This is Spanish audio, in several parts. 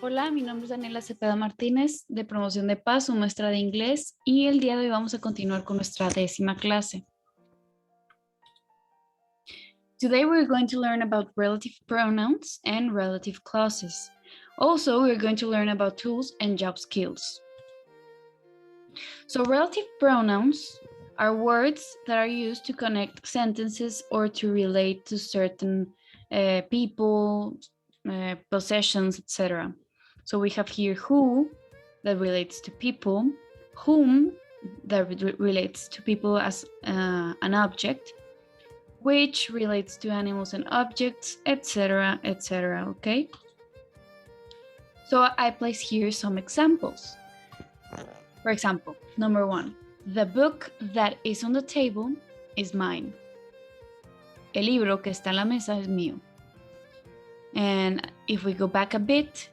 Hola, mi nombre es Daniela Cepeda Martínez, de Promoción de Paz, su maestra de inglés, y el día de hoy vamos a continuar con nuestra 10ª clase. Today we're going to learn about relative pronouns and relative clauses. Also, we're going to learn about tools and job skills. So relative pronouns are words that are used to connect sentences or to relate to certain people, possessions, etc. So we have here who, that relates to people, whom, that relates to people as an object, which relates to animals and objects, etc., etc., okay? So I place here some examples. For example, number 1, the book that is on the table is mine. El libro que está en la mesa es mío. And if we go back a bit,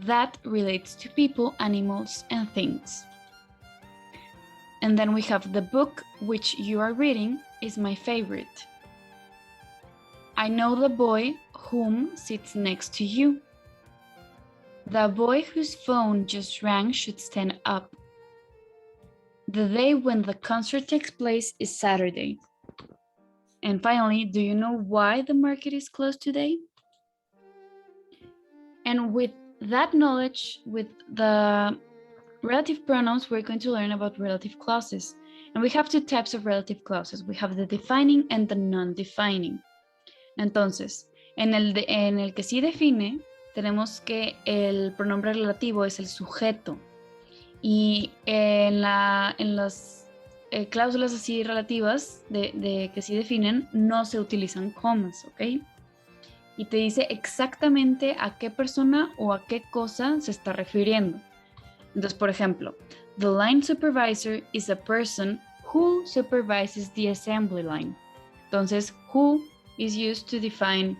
that relates to people, animals, and things. And then we have the book which you are reading is my favorite. I know the boy whom sits next to you. The boy whose phone just rang should stand up. The day when the concert takes place is Saturday. And finally, do you know why the market is closed today? And with that knowledge, with the relative pronouns, we're going to learn about relative clauses. And we have two types of relative clauses. We have the defining and the non-defining. Entonces, en el que sí define, tenemos que el pronombre relativo es el sujeto. Y en las cláusulas así relativas de que sí definen, no se utilizan comas, ¿ok? Y te dice exactamente a qué persona o a qué cosa se está refiriendo. Entonces, por ejemplo, the line supervisor is a person who supervises the assembly line. Entonces, who is used to define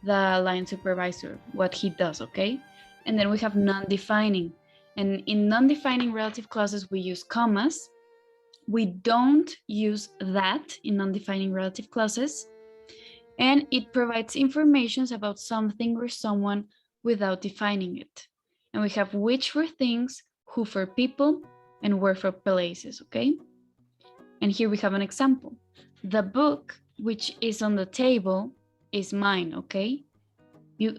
the line supervisor, what he does, okay? And then we have non-defining. And in non-defining relative clauses, we use commas. We don't use that in non-defining relative clauses. And it provides information about something or someone without defining it. And we have which for things, who for people, and where for places, okay? And here we have an example. The book which is on the table is mine, okay?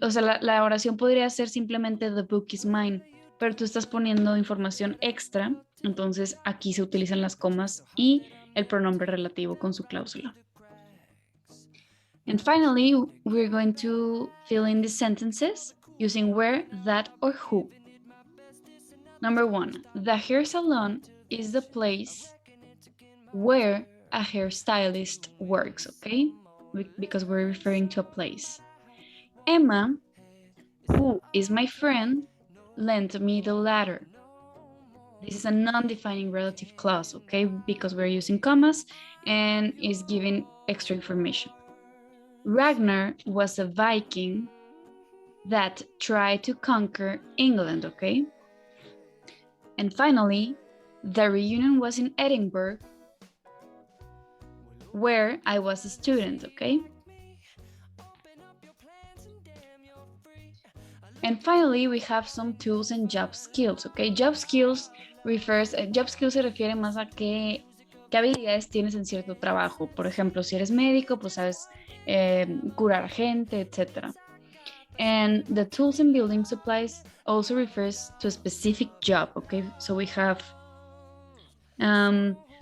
O sea, la oración podría ser simplemente the book is mine, pero tú estás poniendo información extra, entonces aquí se utilizan las comas y el pronombre relativo con su cláusula. And finally, we're going to fill in the sentences using where, that, or who. Number 1, the hair salon is the place where a hairstylist works, okay? Because we're referring to a place. Emma, who is my friend, lent me the ladder. This is a non-defining relative clause, okay? Because we're using commas and is giving extra information. Ragnar was a Viking that tried to conquer England, okay? And finally, the reunion was in Edinburgh, where I was a student, okay? And finally, we have some tools and job skills, okay? Job skills se refiere más a qué habilidades tienes en cierto trabajo. Por ejemplo, si eres médico, pues sabes curar gente, etc. And the tools and building supplies also refers to a specific job, okay? So we have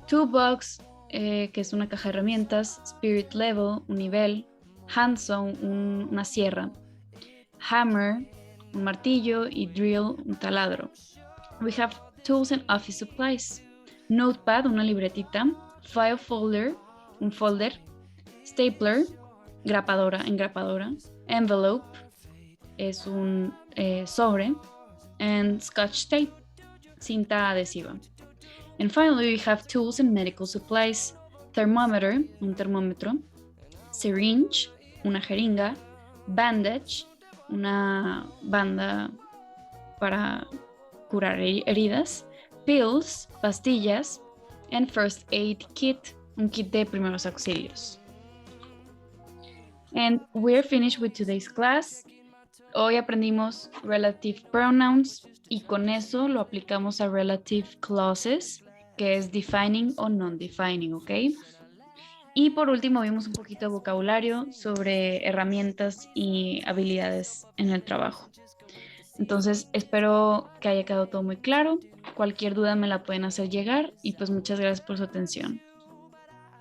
toolbox, que es una caja de herramientas, spirit level, un nivel, handsaw, una sierra, hammer, un martillo, y drill, un taladro. We have tools and office supplies, notepad, una libretita, file folder, un folder, stapler, engrapadora, envelope, es un sobre, and scotch tape, cinta adhesiva. And finally, we have tools and medical supplies, thermometer, un termómetro, syringe, una jeringa, bandage, una banda para curar heridas, pills, pastillas, and first aid kit, un kit de primeros auxilios. And we're finished with today's class. Hoy aprendimos relative pronouns y con eso lo aplicamos a relative clauses, que es defining o non-defining, ¿ok? Y por último vimos un poquito de vocabulario sobre herramientas y habilidades en el trabajo. Entonces espero que haya quedado todo muy claro. Cualquier duda me la pueden hacer llegar y pues muchas gracias por su atención.